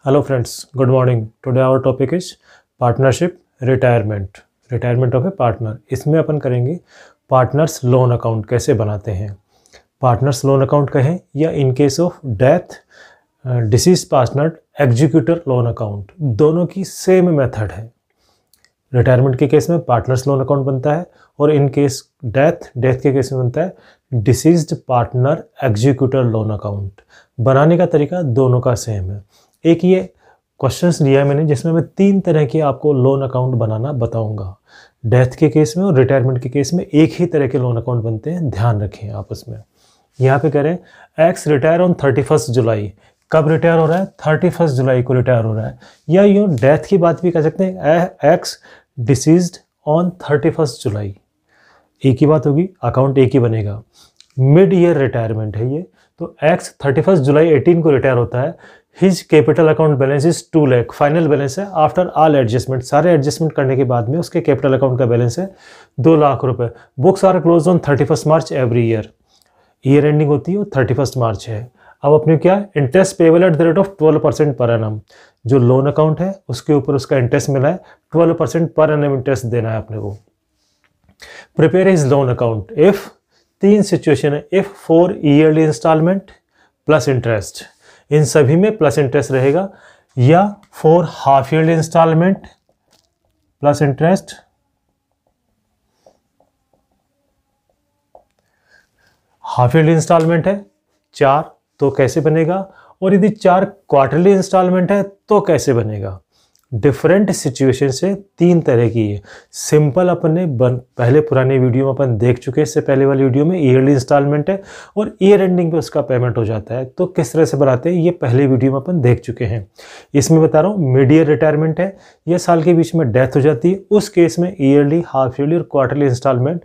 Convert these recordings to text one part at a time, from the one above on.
Hello friends, good morning. Today our topic is partnership retirement. Retirement of a partner. इसमें अपन करेंगे partners loan account कैसे बनाते हैं. Partners loan account कहें या in case of death disease partner executor loan account, दोनों की same method है. रिटायरमेंट के केस में पार्टनर्स लोन अकाउंट बनता है और इन केस डेथ के केस में बनता है deceased partner executor loan account. बनाने का तरीका दोनों का सेम है. एक ये क्वेश्चंस दिया है मैंने जिसमें मैं 3 तरह के आपको लोन अकाउंट बनाना बताऊंगा. डेथ के केस में और रिटायरमेंट के केस में एक ही तरह के लोन अकाउंट बनते हैं, ध्यान रखें आप उसमें. यहाँ पे करें एक्स रिटायर ऑन 31 जुलाई. कब रिटायर हो रहा है? 31 जुलाई को रिटायर हो रहा है. या यूँ डेथ की बात भी कर सकते हैं, एक्स डिसीज्ड ऑन 31 जुलाई. एक ही बात होगी, अकाउंट एक ही बनेगा. मिड ईयर रिटायरमेंट है ये, तो एक्स 31 जुलाई 18 को रिटायर होता है. His capital account balance is 2 lakh. Final balance है आफ्टर ऑल एडजस्टमेंट, सारे एडजस्टमेंट करने के बाद में उसके कैपिटल अकाउंट का बैलेंस है 2 लाख रुपए. Books are close on 31 March every year. Year ending होती है वो 31 मार्च है. अब अपने क्या interest payable at the rate of 12% per annum. जो लोन अकाउंट है उसके ऊपर उसका इंटरेस्ट मिला है 12% पर एनम इंटरेस्ट देना है अपने को. Prepare his loan account if 3 situation है. If 4 yearly instalment plus interest, इन सभी में प्लस इंटरेस्ट रहेगा, या 4 half yearly instalment plus interest, half yearly instalment है 4 तो कैसे बनेगा, और यदि 4 क्वार्टरली इंस्टॉलमेंट है तो कैसे बनेगा. डिफरेंट सिचुएशन से 3 तरह की है. सिंपल अपन ने पहले पुराने वीडियो में अपन देख चुके हैं. इससे पहले वाली वीडियो में ईयरली इंस्टॉलमेंट है और ईयर एंडिंग पे उसका पेमेंट हो जाता है, तो किस तरह से बनाते हैं ये पहले वीडियो में अपन देख चुके हैं. इसमें बता रहा हूँ मिड ईयर रिटायरमेंट है या साल के बीच में डेथ हो जाती है, उस केस में ईयरली, हाफ ईयरली और क्वार्टरली इंस्टॉलमेंट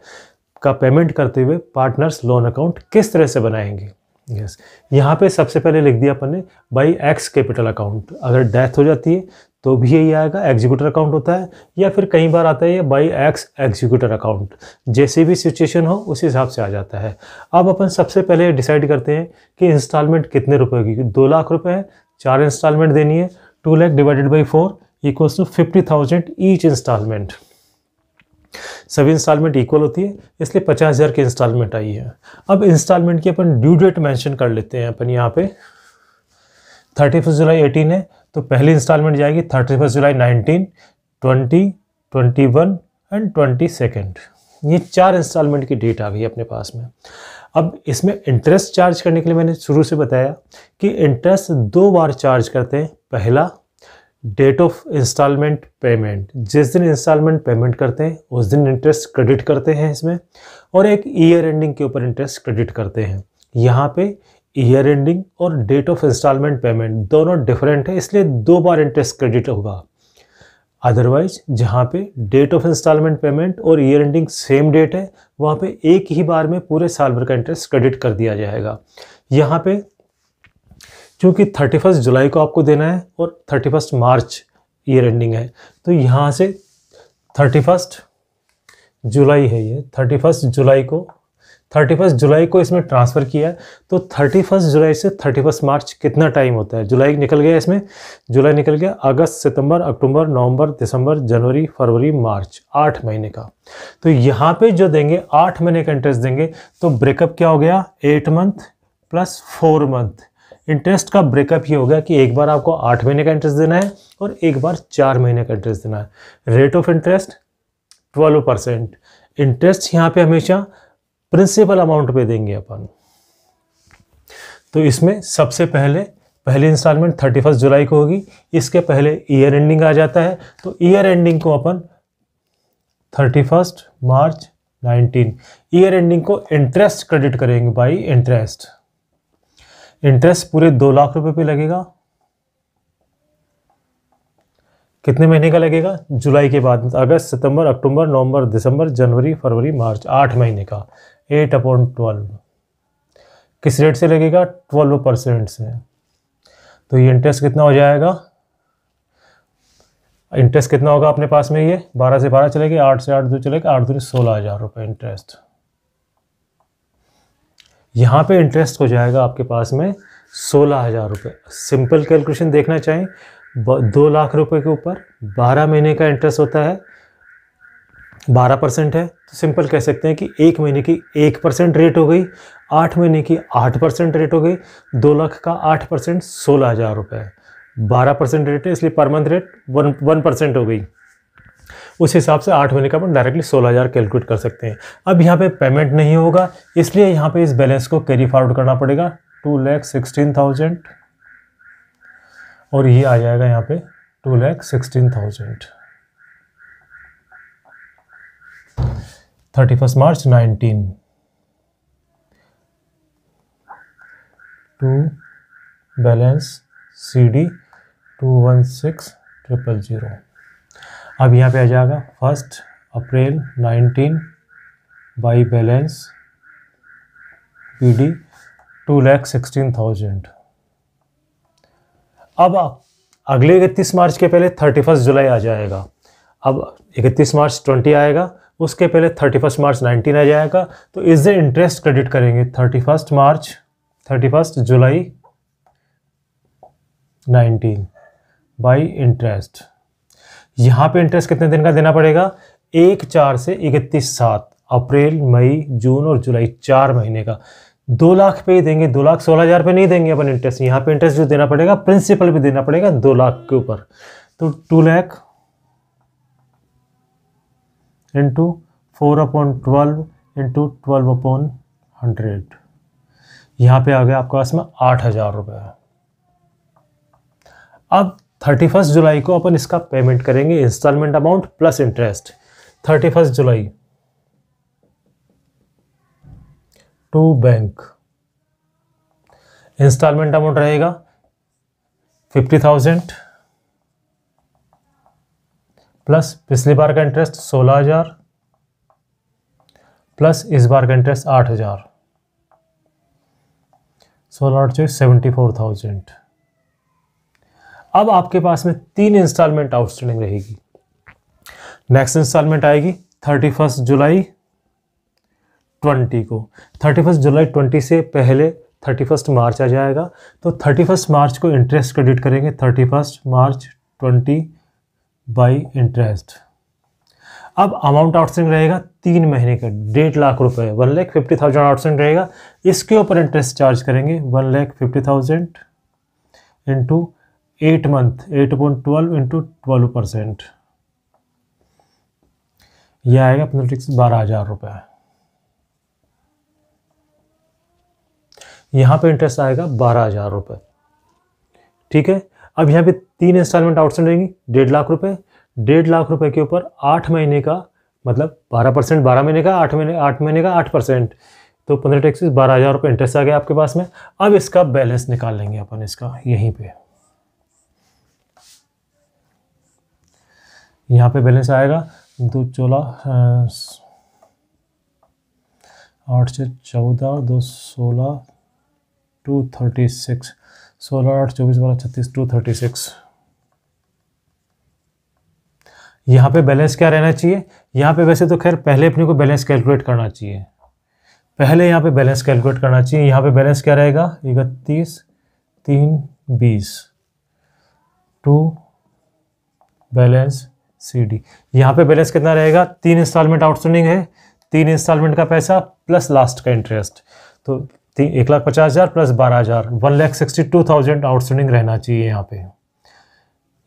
का पेमेंट करते हुए पार्टनर्स लोन अकाउंट किस तरह से बनाएंगे. यस, यहाँ पे सबसे पहले लिख दिया अपन ने बाई एक्स कैपिटल अकाउंट. अगर डेथ हो जाती है तो भी यही आएगा, एग्जीक्यूटर अकाउंट होता है, या फिर कई बार आता है ये बाई एक्स एग्जीक्यूटर अकाउंट. जैसे भी सिचुएशन हो उस हिसाब से आ जाता है. अब अपन सबसे पहले डिसाइड करते हैं कि इंस्टॉलमेंट कितने रुपए की. 2 लाख रुपए है, 4 इंस्टॉलमेंट देनी है. 2 lakh divided by 4 equals to 50,000 each instalment. सभी इंस्टॉलमेंट इक्वल होती है, इसलिए 50,000 की इंस्टॉलमेंट आई है. अब इंस्टॉलमेंट की अपन ड्यू डेट मेंशन कर लेते हैं. अपन यहाँ पे 31 जुलाई 18 है, तो पहली इंस्टॉलमेंट जाएगी 31 जुलाई 19, 20, 21 एंड 22. ये 4 इंस्टॉलमेंट की डेट आ गई अपने पास में. अब इसमें इंटरेस्ट चार्ज करने के लिए मैंने शुरू से बताया कि इंटरेस्ट 2 बार चार्ज करते हैं. पहला डेट ऑफ इंस्टॉलमेंट पेमेंट, जिस दिन इंस्टॉलमेंट पेमेंट करते हैं उस दिन इंटरेस्ट क्रेडिट करते हैं इसमें, और एक ईयर एंडिंग के ऊपर इंटरेस्ट क्रेडिट करते हैं. यहाँ पे ईयर एंडिंग और डेट ऑफ इंस्टॉलमेंट पेमेंट दोनों डिफरेंट है, इसलिए 2 बार इंटरेस्ट क्रेडिट होगा. अदरवाइज जहाँ पे डेट ऑफ इंस्टॉलमेंट पेमेंट और ईयर एंडिंग सेम डेट है, वहाँ पे एक ही बार में पूरे साल भर का इंटरेस्ट क्रेडिट कर दिया जाएगा. यहाँ पे क्योंकि 31 जुलाई को आपको देना है और 31 मार्च ईयर एंडिंग है, तो यहाँ से 31 जुलाई है ये, 31 जुलाई को इसमें ट्रांसफ़र किया है. तो 31 जुलाई से 31 मार्च कितना टाइम होता है? जुलाई निकल गया इसमें, जुलाई निकल गया, अगस्त, सितंबर, अक्टूबर, नवंबर, दिसंबर, जनवरी, फरवरी, मार्च, 8 महीने का. तो यहाँ पे जो देंगे 8 महीने का इंटरेस्ट देंगे, तो ब्रेकअप क्या हो गया? 8 मंथ प्लस 4 मंथ. इंटरेस्ट का ब्रेकअप ये हो गया कि एक बार आपको 8 महीने का इंटरेस्ट देना है और एक बार 4 महीने का इंटरेस्ट देना है. Rate of interest 12%. इंटरेस्ट यहाँ पे हमेशा प्रिंसिपल अमाउंट पे देंगे अपन. तो इसमें सबसे पहली इंस्टॉलमेंट 31 जुलाई को होगी. इसके पहले ईयर एंडिंग आ जाता है, तो ईयर एंडिंग को अपन 31 मार्च 19, ईयर एंडिंग को इंटरेस्ट क्रेडिट करेंगे बाई इंटरेस्ट. इंटरेस्ट पूरे 2 लाख रुपए पे लगेगा. कितने महीने का लगेगा? जुलाई के बाद अगस्त, सितंबर, अक्टूबर, नवंबर, दिसंबर, जनवरी, फरवरी, मार्च, 8 महीने का. 8/12 किस रेट से लगेगा? 12% से. तो ये इंटरेस्ट कितना हो जाएगा? इंटरेस्ट कितना होगा अपने पास में? ये 12 से 12 चलेगी, 8 से 8 2 चलेगा, 8 दूनी 16,000 रुपये इंटरेस्ट. यहाँ पे इंटरेस्ट हो जाएगा आपके पास में 16,000 रुपये। सिंपल कैलकुलेशन देखना चाहें 2 लाख रुपए के ऊपर 12 महीने का इंटरेस्ट होता है, 12% है, तो सिंपल कह सकते हैं कि 1 महीने की 1% रेट हो गई, 8 महीने की 8% रेट हो गई, 2 लाख का 8% 16,000 रुपये, 12% रेट है इसलिए पर मंथ रेट 1% हो गई। उस हिसाब से 8 महीने का अपन डायरेक्टली 16,000 कैलकुलेट कर सकते हैं। अब यहाँ पे पेमेंट नहीं होगा इसलिए यहाँ पे इस बैलेंस को कैरी फॉरवर्ड करना पड़ेगा 2,16,000 और ये आ जाएगा यहाँ पे 2,16,000 31 मार्च 19 टू बैलेंस CD 216,000। अब यहाँ पे आ जाएगा 1 अप्रैल 19 बाई बैलेंस PD 2,16,000। अब अगले 31 मार्च के पहले 31 जुलाई आ जाएगा। अब 31 मार्च 20 आएगा, उसके पहले 31 मार्च 19 आ जाएगा, तो इस दिन इंटरेस्ट क्रेडिट करेंगे 31 जुलाई 19 बाई इंटरेस्ट। यहाँ पे इंटरेस्ट कितने दिन का देना पड़ेगा? 1/4 से 31/7, अप्रैल, मई, जून और जुलाई, 4 महीने का। 2 लाख पे ही देंगे, 2,16,000 पे नहीं देंगे अपन इंटरेस्ट। यहाँ पे इंटरेस्ट जो देना पड़ेगा प्रिंसिपल भी देना पड़ेगा 2 लाख के ऊपर, तो 2 लाख इंटू 4/12 इंटू 12/100, यहाँ पे आ गया आपके पास में 8,000 रुपये। अब 31 जुलाई को अपन इसका पेमेंट करेंगे, instalment amount plus interest. 31 July to bank, instalment amount रहेगा 50,000 प्लस पिछली बार का इंटरेस्ट 16,000 प्लस इस बार का इंटरेस्ट 8,000, 16 74,000। अब आपके पास में 3 इंस्टॉलमेंट आउटस्टैंडिंग रहेगी। नेक्स्ट इंस्टॉलमेंट आएगी 31 जुलाई 20 को। 31 जुलाई 20 से पहले 31 मार्च आ जाएगा, तो 31 मार्च को इंटरेस्ट क्रेडिट करेंगे 31 मार्च 20 बाई इंटरेस्ट। अब अमाउंट आउटस्टैंडिंग रहेगा 3 महीने का 1.5 लाख रुपए, 1,50,000 आउटस्टैंडिंग रहेगा। इसके ऊपर इंटरेस्ट चार्ज करेंगे 1,50,000 इंटू 8 मंथ, 8/12 इंटू 12%, यह आएगा अपने 12,000 रुपये। यहाँ पे इंटरेस्ट आएगा 12,000 रुपये, ठीक है। अब यहाँ पे 3 इंस्टॉलमेंट आउटस्टैंडिंग रहेंगी 1.5 लाख रुपए। 1.5 लाख रुपए के ऊपर 8 महीने का, मतलब 12%, 12 महीने का 8 महीने का 8%, तो 15 टैक्सेस 12,000 रुपये इंटरेस्ट आ गया आपके पास में। अब इसका बैलेंस निकाल लेंगे अपन इसका यहीं पे। यहाँ पे बैलेंस आएगा 2 16 8 से 14 2 16 236, 16 8 24 12 36 236। यहाँ पे बैलेंस क्या रहना चाहिए? यहाँ पे वैसे तो खैर पहले अपने को बैलेंस कैलकुलेट करना चाहिए, पहले यहाँ पे बैलेंस कैलकुलेट करना चाहिए। यहाँ पे बैलेंस क्या रहेगा? 31 3 20 टू बैलेंस CD। यहाँ पे बैलेंस कितना रहेगा? 3 इंस्टॉलमेंट आउटस्टैंडिंग है, 3 इंस्टॉलमेंट का पैसा प्लस लास्ट का इंटरेस्ट, तो 1,50,000 प्लस 12,000, 1,62,000 आउटस्टैंडिंग रहना चाहिए यहाँ पे।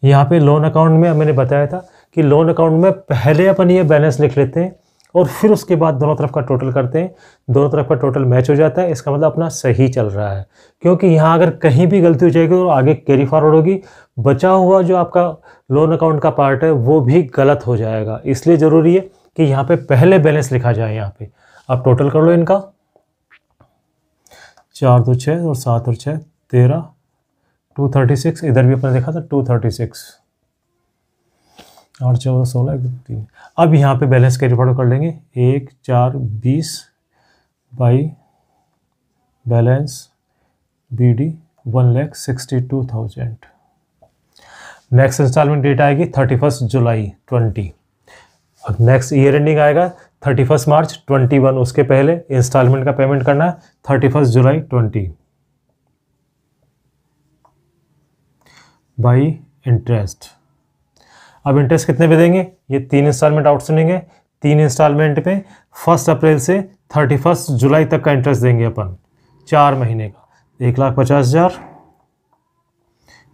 यहाँ पे लोन अकाउंट में मैंने बताया था कि लोन अकाउंट में पहले अपन ये बैलेंस लिख लेते हैं और फिर उसके बाद दोनों तरफ का टोटल करते हैं, दोनों तरफ का टोटल मैच हो जाता है, इसका मतलब अपना सही चल रहा है। क्योंकि यहाँ अगर कहीं भी गलती हो जाएगी तो आगे कैरी फॉरवर्ड होगी, बचा हुआ जो आपका लोन अकाउंट का पार्ट है वो भी गलत हो जाएगा। इसलिए ज़रूरी है कि यहाँ पे पहले बैलेंस लिखा जाए। यहाँ पे आप टोटल कर लो इनका, 4 2 6 और 7 और 6 13, 236, इधर भी अपने देखा था 236, 8 14 16 3। अब यहाँ पे बैलेंस कैरी फॉरवर्ड कर लेंगे 1 4 20 by balance BD 1,62,000। Next instalment date आएगी 31 जुलाई 20। अब नेक्स्ट ईयर एंडिंग आएगा 31 मार्च 21, उसके पहले इंस्टॉलमेंट का पेमेंट करना है 31 जुलाई 20। By interest. अब इंटरेस्ट कितने पे देंगे, ये 3 इंस्टॉलमेंट आउटस्टैंडिंग है, 3 इंस्टॉलमेंट पे 1 अप्रैल से 31 जुलाई तक का इंटरेस्ट देंगे अपन, 4 महीने का। 1,50,000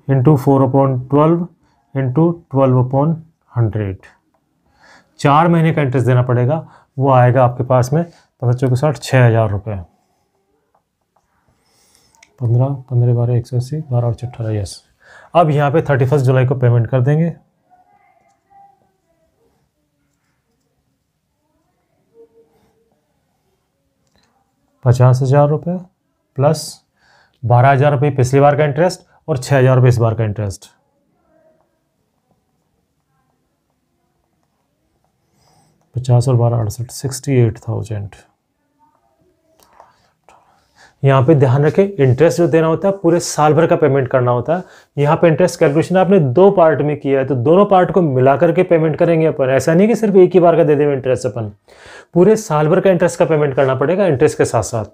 इंटू 4/12 इंटू 12/100, 4 महीने का इंटरेस्ट देना पड़ेगा। वो आएगा आपके पास में 15×4 6,000 रुपये। 15 15 12 180 12 और 18, यस। अब यहाँ पे 31 जुलाई को पेमेंट कर देंगे। ₹50,000 प्लस 12,000 रुपये पिछली बार का इंटरेस्ट और 6,000 रुपये इस बार का इंटरेस्ट। 50 और 12 68, 68,000। यहाँ पे ध्यान रखें, इंटरेस्ट जो देना होता है पूरे साल भर का पेमेंट करना होता है। यहाँ पे इंटरेस्ट कैलकुलेशन आपने 2 पार्ट में किया है, तो दोनों पार्ट को मिला करके पेमेंट करेंगे अपन। ऐसा नहीं कि सिर्फ एक ही बार का दे देंगे इंटरेस्ट, अपन पूरे साल भर का इंटरेस्ट का पेमेंट करना पड़ेगा इंटरेस्ट के साथ साथ।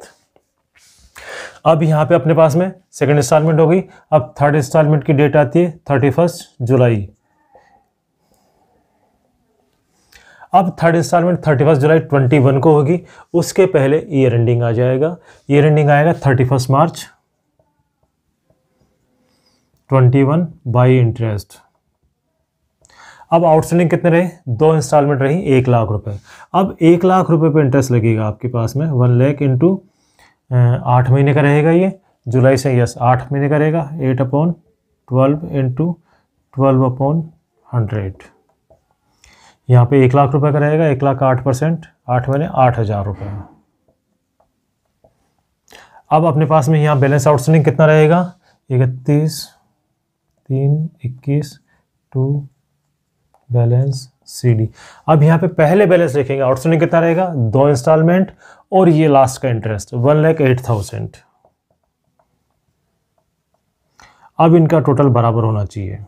अब यहाँ पे अपने पास में सेकंड इंस्टॉलमेंट हो गई। अब थर्ड इंस्टॉलमेंट की डेट आती है 31 जुलाई। अब थर्ड इंस्टॉलमेंट 31 जुलाई 21 को होगी। उसके पहले ईयर एंडिंग आ जाएगा। ईयर एंडिंग आएगा 31 मार्च 21 बाई इंटरेस्ट। अब आउटस्टैंडिंग कितने रहे, 2 इंस्टॉलमेंट रही, 1 लाख रुपए। अब 1 लाख रुपए पे इंटरेस्ट लगेगा आपके पास में 1 लाख इंटू 8 महीने का रहेगा ये, जुलाई से, यस 8 महीने का रहेगा। 8/12 इंटू 12/100, यहाँ पे 1 लाख रुपए का रहेगा। 1 लाख का 8%, 8 महीने 8,000 रुपये। अब अपने पास में यहाँ बैलेंस आउटस्टैंडिंग कितना रहेगा, 31/3/21 टू बैलेंस CD। अब यहाँ पे पहले बैलेंस लिखेंगे, आउटस्टैंडिंग कितना रहेगा, 2 इंस्टॉलमेंट और ये लास्ट का इंटरेस्ट 1,08,000। अब इनका टोटल बराबर होना चाहिए,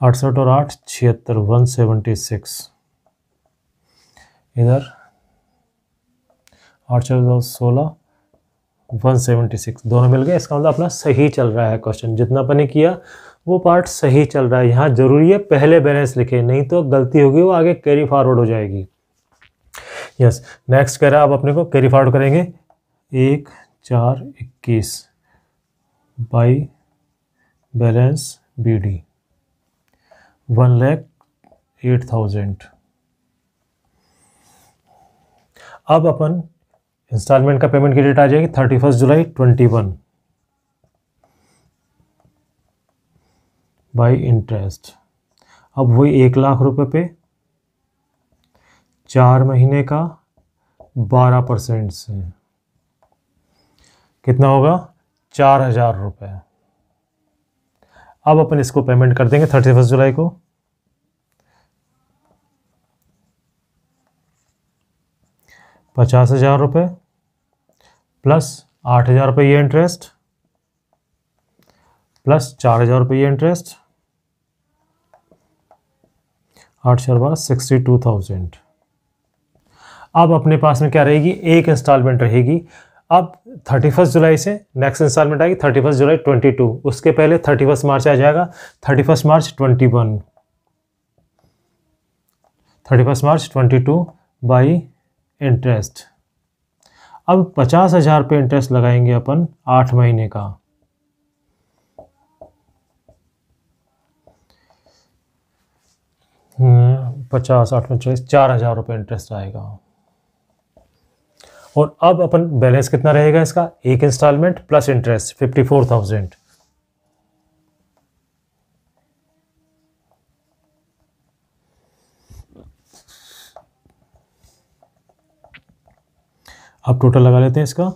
68 और 8 76, 176। इधर 8 4 16 176, दोनों मिल गए। इसका मतलब अपना सही चल रहा है क्वेश्चन, जितना अपन ने किया वो पार्ट सही चल रहा है। यहाँ जरूरी है पहले बैलेंस लिखे, नहीं तो गलती होगी वो आगे कैरी फॉरवर्ड हो जाएगी। यस, नेक्स्ट कह रहा है अब अपने को कैरी फॉरवर्ड करेंगे 1/4/21 बाई बैलेंस BD 1,08,000। अब अपन इंस्टॉलमेंट का पेमेंट की डेट आ जाएगी 31 जुलाई 21 बाई इंटरेस्ट। अब वही 1 लाख रुपए पे 4 महीने का 12% से कितना होगा, 4,000 रुपये। अब अपन इसको पेमेंट कर देंगे 31 जुलाई को। ₹50,000 प्लस 8,000 रुपये ये इंटरेस्ट प्लस 4,000 रुपये ये इंटरेस्ट, 8 4 12 62,000। अब अपने पास में क्या रहेगी, एक इंस्टॉलमेंट रहेगी। अब 31 जुलाई से नेक्स्ट इंस्टॉलमेंट आएगी 31 जुलाई 22, उसके पहले 31 मार्च आ जाएगा 31 मार्च 21, 31 मार्च 22 बाई इंटरेस्ट। अब 50,000 पे इंटरेस्ट लगाएंगे अपन 8 महीने का। पचास 8 25 4,000 रुपये इंटरेस्ट आएगा। और अब अपन बैलेंस कितना रहेगा इसका, एक इंस्टॉलमेंट प्लस इंटरेस्ट 54,000। अब टोटल लगा लेते हैं इसका,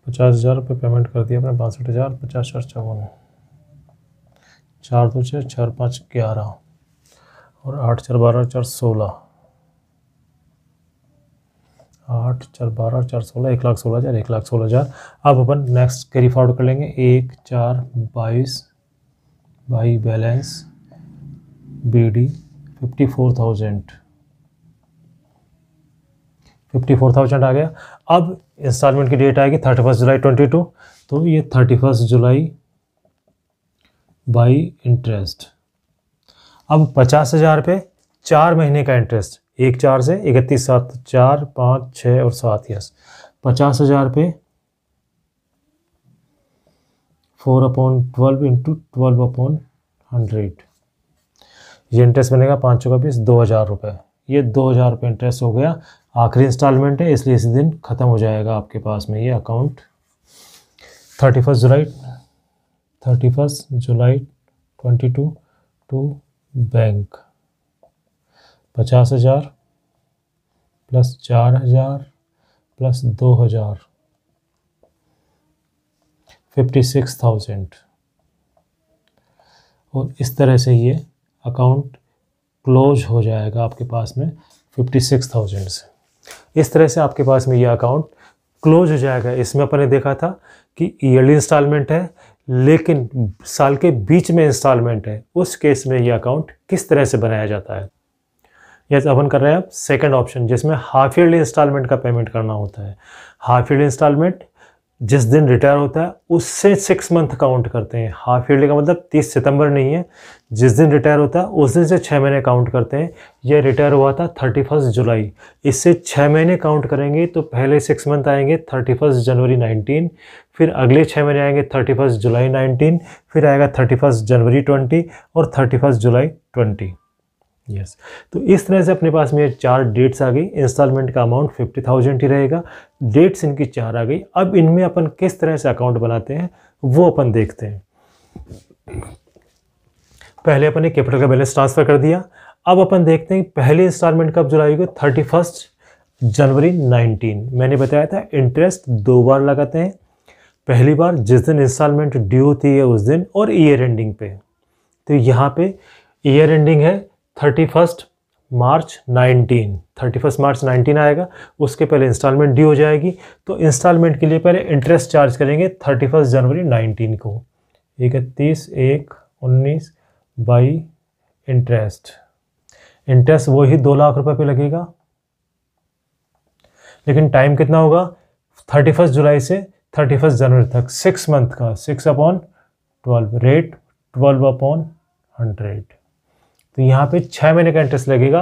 50,000 रुपये पेमेंट कर दिया अपने, 62,000, 50 4 54, 4 2 6 4 5 11 और 8 4 12 4 16, 8 4 12 4 16, 1,16,000, 1,16,000। अब अपन नेक्स्ट कैरी फॉरवर्ड कर लेंगे 1 4 22 बाई बैलेंस BD 54,000 54,000 आ गया। अब इंस्टॉलमेंट की डेट आएगी 31 जुलाई 22, तो ये 31 जुलाई बाई इंटरेस्ट। अब 50,000 पे 4 महीने का इंटरेस्ट, 1/4 से 31 7 4 5 6 और 7, यस 50,000 पे 4/12 इंटू 12/100, ये इंटरेस्ट बनेगा 5 का 20, 2,000 रुपये। ये 2,000 रुपये इंटरेस्ट हो गया। आखिरी इंस्टॉलमेंट है इसलिए इसी दिन ख़त्म हो जाएगा आपके पास में ये account. 31 July 22 to bank, 50,000 plus 4,000 plus 2,000, 56,000। और इस तरह से ये अकाउंट क्लोज हो जाएगा आपके पास में 56,000 से। इस तरह से आपके पास में ये अकाउंट क्लोज हो जाएगा। इसमें अपन ने देखा था कि ईयरली इंस्टॉलमेंट है लेकिन साल के बीच में इंस्टॉलमेंट है, उस केस में ये अकाउंट किस तरह से बनाया जाता है। यस, अपन कर रहे हैं अब सेकंड ऑप्शन जिसमें हाफ ईयरली इंस्टॉलमेंट का पेमेंट करना होता है। हाफ ईयरली इंस्टॉलमेंट जिस दिन रिटायर होता है उससे 6 मंथ काउंट करते हैं। हाफ ईयरली का मतलब 30 सितंबर नहीं है, जिस दिन रिटायर होता है उस दिन से 6 महीने काउंट करते हैं। ये रिटायर हुआ था 31 जुलाई, इससे 6 महीने काउंट करेंगे तो पहले 6 मंथ आएंगे 31 जनवरी 19, फिर अगले 6 महीने आएंगे 31 जुलाई 19, फिर आएगा 31 जनवरी 20 और 31 जुलाई 20। यस, तो इस तरह से अपने पास में ये 4 डेट्स आ गई। इंस्टॉलमेंट का अमाउंट 50,000 ही रहेगा, डेट्स इनकी 4 आ गई। अब इनमें अपन किस तरह से अकाउंट बनाते हैं वो अपन देखते हैं। पहले अपन ने कैपिटल का बैलेंस ट्रांसफर कर दिया। अब अपन देखते हैं पहली इंस्टॉलमेंट कब जुलाई को, 31 जनवरी 19। मैंने बताया था इंटरेस्ट 2 बार लगाते हैं, पहली बार जिस दिन इंस्टॉलमेंट ड्यू होती है उस दिन और ईयर एंडिंग पे। तो यहाँ पे ईयर एंडिंग है 31 मार्च 19, 31 मार्च 19 आएगा, उसके पहले इंस्टॉलमेंट ड्यू हो जाएगी। तो इंस्टॉलमेंट के लिए पहले इंटरेस्ट चार्ज करेंगे 31 जनवरी 19 को, 31/1/19 बाई इंटरेस्ट। इंटरेस्ट वही 2 लाख रुपए पे लगेगा, लेकिन टाइम कितना होगा 31 जुलाई से 31 जनवरी तक, 6 मंथ का, 6/12, रेट 12/100। तो यहाँ पे 6 महीने का इंटरेस्ट लगेगा,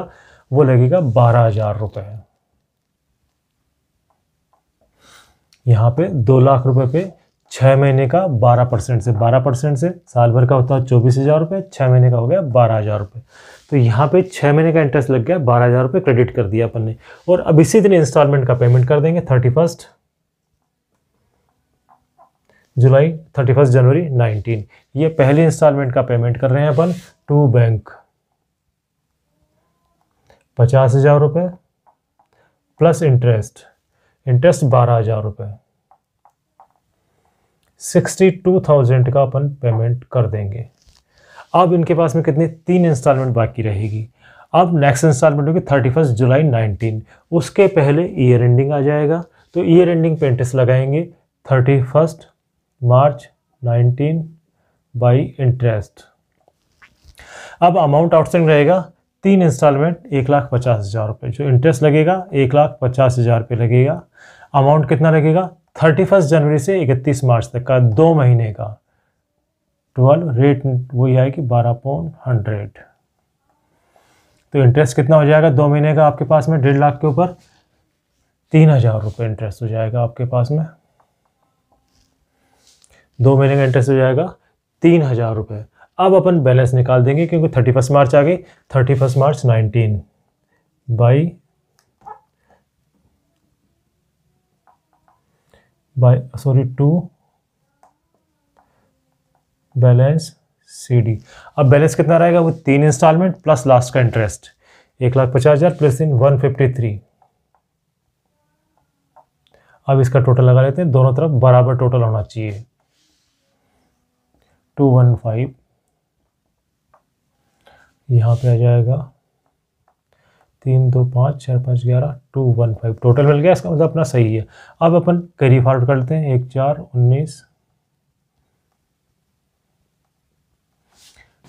वो लगेगा 12,000 रुपये। यहाँ पे 2 लाख रुपए पे 6 महीने का 12% से, 12% से साल भर का होता है 24,000 रुपये, 6 महीने का हो गया 12,000 रुपये। तो यहाँ पे 6 महीने का इंटरेस्ट लग गया, 12,000 रुपये क्रेडिट कर दिया अपन ने। और अब इसी दिन इंस्टॉलमेंट का पेमेंट कर देंगे 31 जुलाई 31 जनवरी 19। ये पहली इंस्टॉलमेंट का पेमेंट कर रहे हैं अपन टू बैंक, 50,000 रुपये प्लस इंटरेस्ट 12,000 रुपये, 62,000 का अपन पेमेंट कर देंगे। अब इनके पास में कितनी 3 इंस्टॉलमेंट बाकी रहेगी। अब नेक्स्ट इंस्टॉलमेंट होगी 31 जुलाई 19, उसके पहले ईयर एंडिंग आ जाएगा। तो ईयर एंडिंग पे इंटरेस्ट लगाएंगे 31 मार्च 19 बाई इंटरेस्ट। अब अमाउंट आउटस्टैंडिंग रहेगा 3 इंस्टॉलमेंट 1,50,000 रुपये, जो इंटरेस्ट लगेगा 1,50,000 रुपये लगेगा। अमाउंट कितना लगेगा 31 जनवरी से 31 मार्च तक का, 2 महीने का, 12, रेट वही आएगी 12/100। तो इंटरेस्ट कितना हो जाएगा 2 महीने का आपके पास में 1.5 लाख के ऊपर, 3,000 रुपये इंटरेस्ट हो जाएगा आपके पास में। 2 महीने का इंटरेस्ट हो जाएगा 3,000 रुपये। अब अपन बैलेंस निकाल देंगे क्योंकि 31 मार्च आ गई, 31 मार्च 19 बाई टू बैलेंस CD। अब बैलेंस कितना रहेगा, वो 3 इंस्टॉलमेंट प्लस लास्ट का इंटरेस्ट, 1,50,000 प्लस 3 153। अब इसका टोटल लगा लेते हैं, दोनों तरफ बराबर टोटल होना चाहिए, 215। यहाँ पे आ जाएगा 3 2 5 4 5 11 215 टोटल मिल गया। इसका मतलब अपना सही है। अब अपन कैरी फॉरवर्ड करते हैं, 1 4 19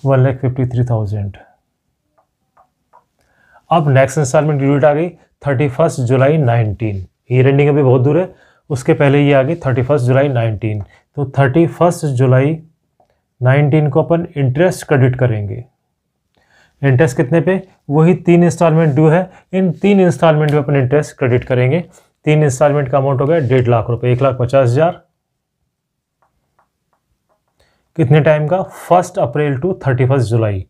1,53,000। अब नेक्स्ट इंस्टॉलमेंट ड्यू डेट आ गई 31 जुलाई 19, ईयर एंडिंग अभी बहुत दूर है, उसके पहले ये आ गई 31 जुलाई 19। तो 31 जुलाई 19 को अपन इंटरेस्ट क्रेडिट करेंगे। इंटरेस्ट कितने पे? वही 3 इंस्टॉलमेंट ड्यू है, इन 3 इंस्टॉलमेंट में अपन इंटरेस्ट क्रेडिट करेंगे। 3 इंस्टॉलमेंट का अमाउंट हो गया 1.5 लाख रुपए, 1,50,000। कितने टाइम का? 1 अप्रैल टू 31 जुलाई।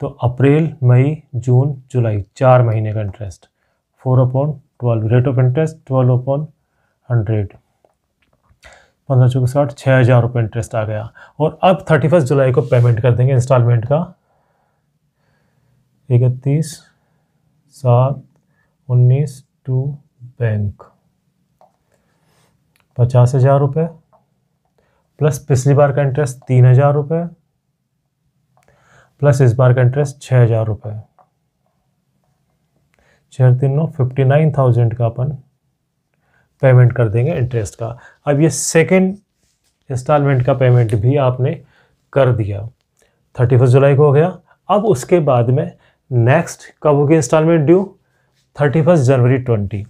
तो अप्रैल, मई, जून, जुलाई, 4 महीने का इंटरेस्ट। 4/12 रेट ऑफ इंटरेस्ट 12/100, 15 चौके 60, 6,000 रुपये इंटरेस्ट आ गया। और अब 31 जुलाई को पेमेंट कर देंगे इंस्टॉलमेंट का 31/7/19 टू बैंक 50,000 रुपये प्लस पिछली बार का इंटरेस्ट 3,000 रुपये प्लस इस बार का इंटरेस्ट 6,000 रुपये, 4 3 9 59,000 का अपन पेमेंट कर देंगे इंटरेस्ट का। अब ये सेकेंड इंस्टॉलमेंट का पेमेंट भी आपने कर दिया, 31 जुलाई को हो गया। अब उसके बाद में नेक्स्ट कब होगी इंस्टॉलमेंट ड्यू? 31 जनवरी 20,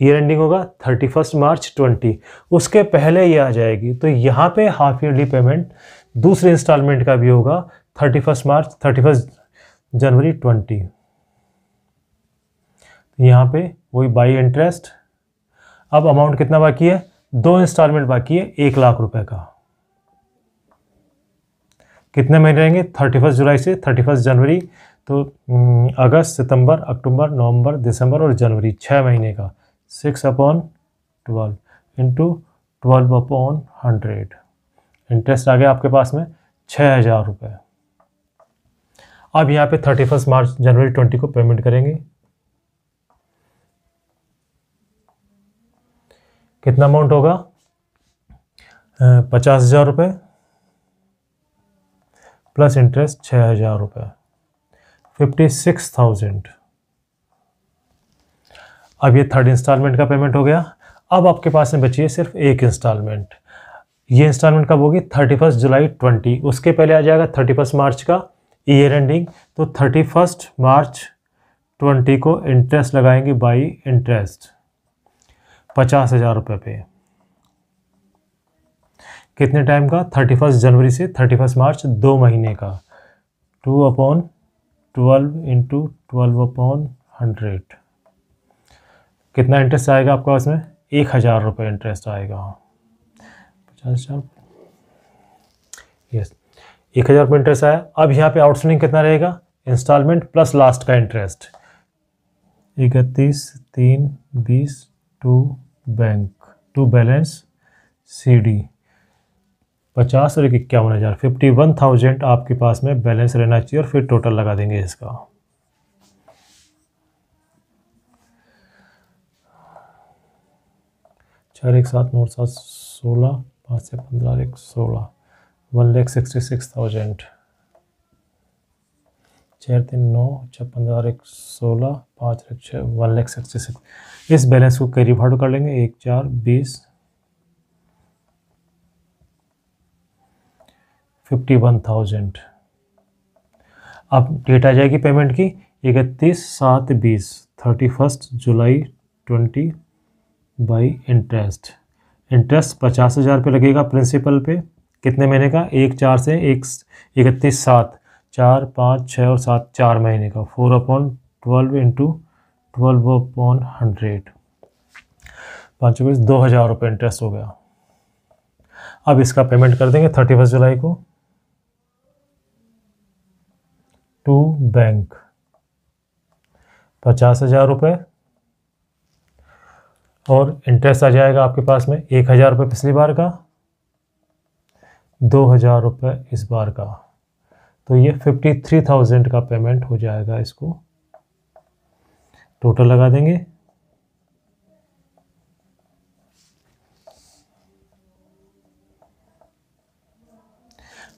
ईयर एंडिंग होगा 31 मार्च 20, उसके पहले ये आ जाएगी। तो यहाँ पे हाफ ईयरली पेमेंट दूसरे इंस्टॉलमेंट का भी होगा 31 मार्च 31 जनवरी 20। यहाँ पे वही बाई इंटरेस्ट। अब अमाउंट कितना बाकी है? 2 इंस्टॉलमेंट बाकी है 1 लाख रुपए का। कितने महीने रहेंगे? 31 जुलाई से 31 जनवरी, तो अगस्त, सितंबर, अक्टूबर, नवंबर, दिसंबर और जनवरी, 6 महीने का। 6/12 इंटू 12/100 इंटरेस्ट आ गया आपके पास में 6,000 रुपये। अब यहाँ पे 31 मार्च जनवरी 20 को पेमेंट करेंगे। कितना अमाउंट होगा? 50,000 रुपये प्लस इंटरेस्ट 6,000 रुपये, 56,000। अब ये थर्ड इंस्टॉलमेंट का पेमेंट हो गया। अब आपके पास में बची है सिर्फ एक इंस्टॉलमेंट। ये इंस्टॉलमेंट कब होगी? 31 जुलाई 20, उसके पहले आ जाएगा 31 मार्च का ईयर एंडिंग। तो 31 मार्च 20 को इंटरेस्ट लगाएंगे बाई इंटरेस्ट 50,000 रुपये पे। कितने टाइम का? 31 जनवरी से 31 मार्च, 2 महीने का। 2/12 इंटू 12/100 कितना इंटरेस्ट आएगा आपके पास में? 1,000 रुपये इंटरेस्ट आएगा। 50,000, यस, 1,000 रुपये इंटरेस्ट आया। अब यहाँ पे आउटस्टैंडिंग कितना रहेगा? इंस्टॉलमेंट प्लस लास्ट का interest 31/3/20 to bank, to balance CD 50 और 51,000, 51,000 आपके पास में बैलेंस रहना चाहिए। और फिर टोटल लगा देंगे इसका। चार 1 7 9 7 16, 5 से 15 1 16, 1,66,000। 4 3 9 6 15 1 16, 5 1 6, 1,66,000। इस बैलेंस को कैरी फॉरवर्ड कर लेंगे। 1 4 20, 51,000। अब डेट आ जाएगी पेमेंट की 31/7/20, 31 जुलाई 20 बाई इंटरेस्ट। इंटरेस्ट 50,000 पे लगेगा प्रिंसिपल पे। कितने महीने का? 1 4 से 31/7, 4 5 6 और 7, 4 महीने का। 4/12 इंटू 12/100, 5 2,000 रुपये इंटरेस्ट हो गया। अब इसका पेमेंट कर देंगे 31 जुलाई को टू बैंक 50,000 रुपये। और इंटरेस्ट आ जाएगा आपके पास में 1,000 रुपये पिछली बार का, 2,000 रुपये इस बार का। तो ये 53,000 का पेमेंट हो जाएगा। इसको टोटल लगा देंगे।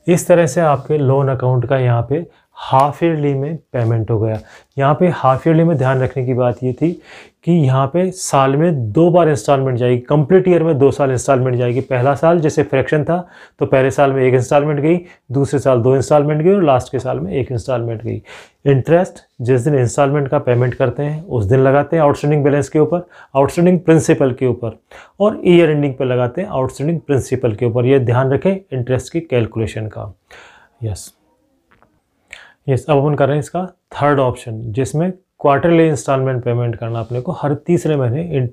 इस तरह से आपके लोन अकाउंट का यहाँ पे हाफ ईयरली में पेमेंट हो गया। यहाँ पे हाफ ईयरली में ध्यान रखने की बात ये थी कि यहाँ पे साल में 2 बार इंस्टॉलमेंट जाएगी, कंप्लीट ईयर में 2 साल इंस्टॉलमेंट जाएगी। पहला साल जैसे फ्रैक्शन था तो पहले साल में 1 इंस्टॉलमेंट गई, दूसरे साल 2 इंस्टॉलमेंट गई और लास्ट के साल में 1 इंस्टॉलमेंट गई। इंटरेस्ट जिस दिन इंस्टॉलमेंट का पेमेंट करते हैं उस दिन लगाते हैं आउटस्टैंडिंग बैलेंस के ऊपर, आउटस्टैंडिंग प्रिंसिपल के ऊपर, और ईयर एंडिंग पर लगाते हैं आउटस्टैंडिंग प्रिंसिपल के ऊपर। ये ध्यान रखें इंटरेस्ट की कैलकुलेशन का। यस, अब अपन कर रहे हैं इसका थर्ड ऑप्शन, जिसमें क्वार्टरली इंस्टॉलमेंट पेमेंट करना अपने को, हर तीसरे महीने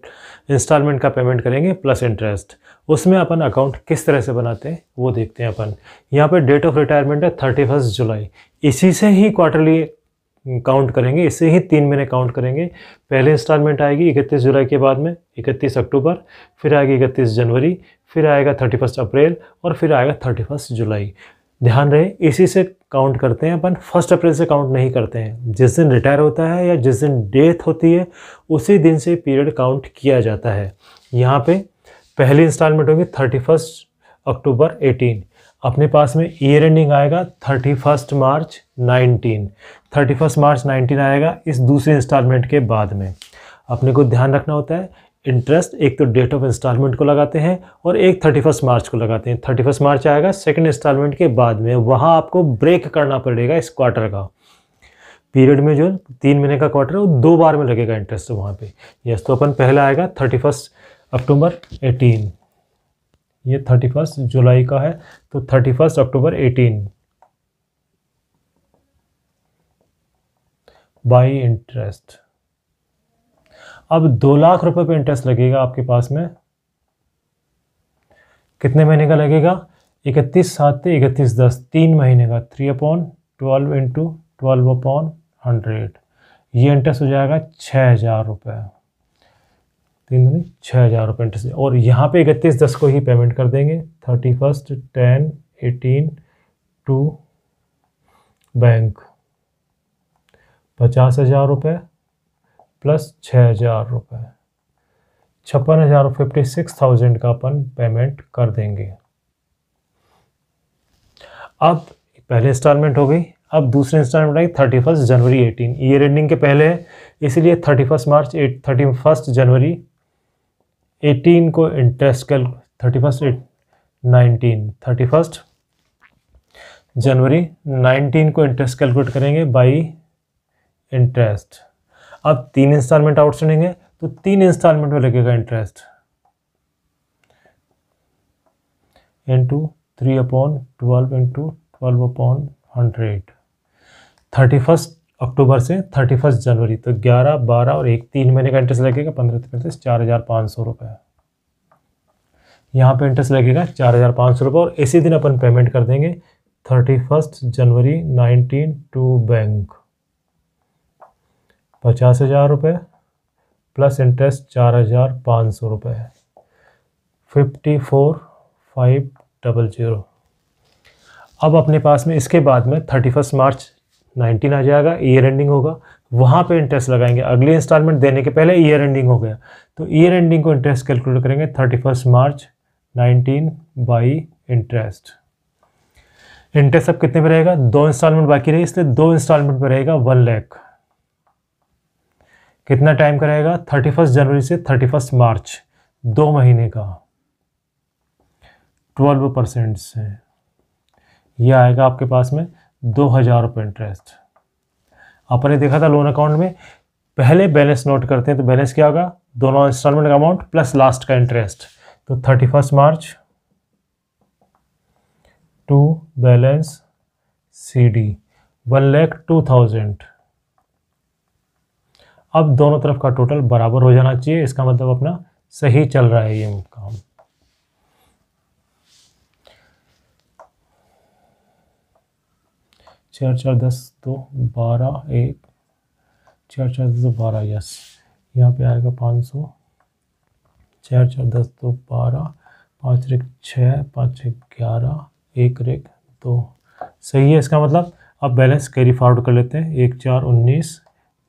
इंस्टॉलमेंट का पेमेंट करेंगे प्लस इंटरेस्ट। उसमें अपन अकाउंट किस तरह से बनाते हैं वो देखते हैं अपन। यहाँ पे डेट ऑफ रिटायरमेंट है 31 जुलाई, इसी से ही क्वार्टरली काउंट करेंगे, इससे ही 3 महीने काउंट करेंगे। पहले इंस्टॉलमेंट आएगी 31 जुलाई के बाद में 31 अक्टूबर, फिर आएगी 31 जनवरी, फिर आएगा 31 अप्रैल और फिर आएगा 31 जुलाई। ध्यान रहे इसी से काउंट करते हैं अपन, 1 अप्रैल से काउंट नहीं करते हैं। जिस दिन रिटायर होता है या जिस दिन डेथ होती है उसी दिन से पीरियड काउंट किया जाता है। यहाँ पे पहली इंस्टॉलमेंट होगी 31 अक्टूबर 18, अपने पास में ईयर एंडिंग आएगा 31 मार्च 19, 31 मार्च 19 आएगा इस दूसरी इंस्टॉलमेंट के बाद में। अपने को ध्यान रखना होता है इंटरेस्ट एक तो डेट ऑफ इंस्टॉलमेंट को लगाते हैं और एक 31 मार्च को लगाते हैं। 31 मार्च आएगा सेकंड इंस्टॉलमेंट के बाद में, वहाँ आपको ब्रेक करना पड़ेगा इस क्वार्टर का पीरियड में, जो 3 महीने का क्वार्टर है वो 2 बार में लगेगा इंटरेस्ट वहाँ पे। यस, तो अपन पहला आएगा 31 अक्टूबर 18, ये 31 जुलाई का है तो 31 अक्टूबर 18 बाई इंटरेस्ट। अब 2 लाख रुपए पे इंटरेस्ट लगेगा आपके पास में, कितने महीने का लगेगा? 31/7 से 31/10, 3 महीने का, 3/12 इंटू 12/100, ये इंटरेस्ट हो जाएगा 6,000 रुपये, 6,000 रुपये इंटरेस्ट। और यहाँ पे 31/10 को ही पेमेंट कर देंगे, 31/10/18 टू बैंक, 50,000 रुपये प्लस 6,000 रुपये, 56,000, 56,000 का अपन पेमेंट कर देंगे। अब पहले इंस्टॉलमेंट हो गई, अब दूसरी इंस्टॉलमेंट आई 31 जनवरी 18, ईयर एंडिंग के पहले है इसलिए 31 जनवरी 18 को इंटरेस्ट 31 जनवरी 19 को इंटरेस्ट कैलकुलेट करेंगे बाई इंटरेस्ट। अब 3 इंस्टॉलमेंट आउटस्टैंडिंग है तो 3 इंस्टॉलमेंट में लगेगा इंटरेस्ट इंटू 3/12 इंटू 12/100, 31 अक्टूबर से 31 जनवरी, तो 11, 12 और 1, 3 महीने का इंटरेस्ट लगेगा, 15, 4,500 रुपये। यहाँ पे इंटरेस्ट लगेगा 4,500 रुपये और इसी दिन अपन पेमेंट कर देंगे 31 जनवरी 19 टू बैंक, 50,000 रुपये प्लस इंटरेस्ट 4,500 रुपये, 54,500। अब अपने पास में इसके बाद में 31 मार्च 19 आ जाएगा, ईयर एंडिंग होगा, वहाँ पे इंटरेस्ट लगाएंगे। अगली इंस्टॉलमेंट देने के पहले ईयर एंडिंग हो गया तो ईयर एंडिंग को इंटरेस्ट कैलकुलेट करेंगे 31 मार्च 19 बाई इंटरेस्ट। इंटरेस्ट अब कितने पे रहेगा? 2 इंस्टॉलमेंट बाकी रही इसलिए 2 इंस्टॉलमेंट पे रहेगा 1 लाख। कितना टाइम का रहेगा? 31 जनवरी से 31 मार्च, 2 महीने का, 12% से यह आएगा आपके पास में 2,000 रुपये इंटरेस्ट। आपने देखा था लोन अकाउंट में पहले बैलेंस नोट करते हैं तो बैलेंस क्या होगा? दोनों इंस्टॉलमेंट का अमाउंट प्लस लास्ट का इंटरेस्ट। तो 31 मार्च टू बैलेंस CD 1,02,000। अब दोनों तरफ का टोटल बराबर हो जाना चाहिए, इसका मतलब अपना सही चल रहा है ये काम। चार 10 2 12 1 4 10 12, यस, यहाँ पे आएगा 500, 4 10 2 12, 5 1 6, 5 1 11, 1 1 2, सही है। इसका मतलब अब बैलेंस कैरी फॉरवर्ड कर लेते हैं, 1 4 19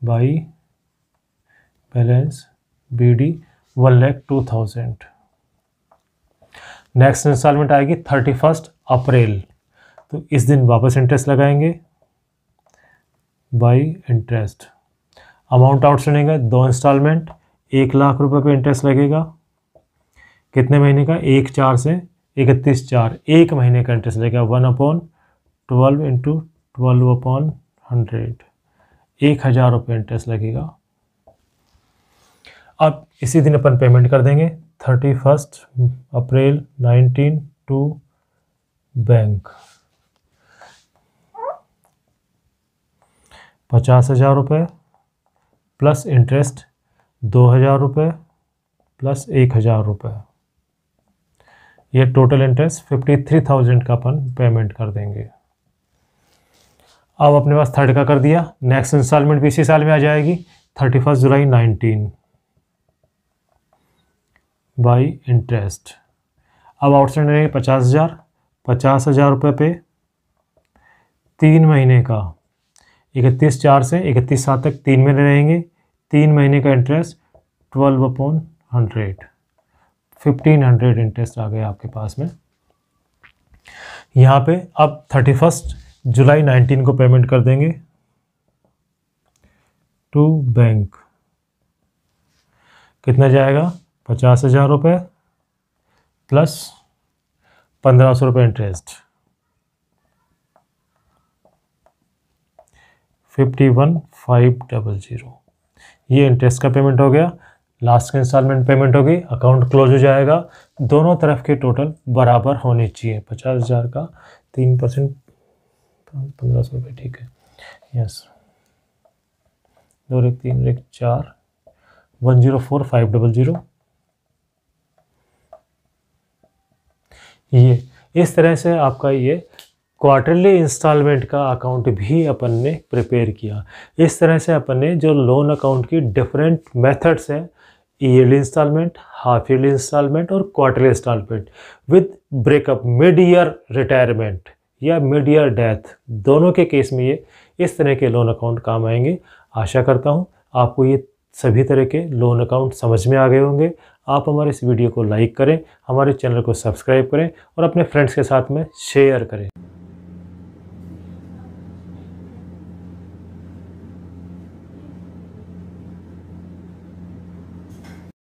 by balance BD 1,02,000। Next instalment आएगी 31 अप्रैल, तो इस दिन वापस इंटरेस्ट लगाएंगे बाई इंटरेस्ट। अमाउंट आउटस्टैंडिंग है 2 इंस्टॉलमेंट, 1,00,000 रुपये पे इंटरेस्ट लगेगा। कितने महीने का? 1/4 से 31/4, 1 महीने का इंटरेस्ट लगेगा। 1/12 इंटू 12/100, 1,000 रुपये इंटरेस्ट लगेगा। अब इसी दिन अपन पेमेंट कर देंगे 31 अप्रैल 19 टू बैंक। 50,000 रुपये प्लस इंटरेस्ट 2,000 रुपये प्लस 1,000 रुपये, ये टोटल इंटरेस्ट 53,000 का अपन पेमेंट कर देंगे। अब अपने पास थर्ड का कर दिया, नेक्स्ट इंस्टॉलमेंट भी इसी साल में आ जाएगी 31 जुलाई 19 बाई इंटरेस्ट। अब आउटस्टैंडिंग रहेगी 50,000 रुपये पे 3 महीने का, 31/4 से 31/7 तक 3 महीने रहेंगे। 3 महीने का इंटरेस्ट 12/100, 1500 इंटरेस्ट आ गया आपके पास में। यहाँ पे अब 31 जुलाई 19 को पेमेंट कर देंगे टू बैंक। कितना जाएगा? 50,000 रुपये प्लस 1,500 रुपये इंटरेस्ट, 51,500। ये इंटरेस्ट का पेमेंट हो गया। लास्ट का इंस्टॉलमेंट पेमेंट होगी, अकाउंट क्लोज हो जाएगा। दोनों तरफ के टोटल बराबर होने चाहिए। 50,000 का 3% 1,500 रुपये, ठीक है, यस। 2 1 3 1 4 104,500। ये इस तरह से आपका ये क्वार्टरली इंस्टॉलमेंट का अकाउंट भी अपन ने प्रिपेयर किया। इस तरह से अपन ने जो लोन अकाउंट की डिफरेंट मेथड्स हैं, yearly instalment, half yearly instalment और quarterly instalment with breakup, mid year retirement या मिड ईयर डेथ, दोनों के केस में ये इस तरह के लोन अकाउंट काम आएंगे। आशा करता हूँ आपको ये सभी तरह के लोन अकाउंट समझ में आ गए होंगे। आप हमारे इस वीडियो को लाइक करें, हमारे चैनल को सब्सक्राइब करें और अपने फ्रेंड्स के साथ में शेयर करें।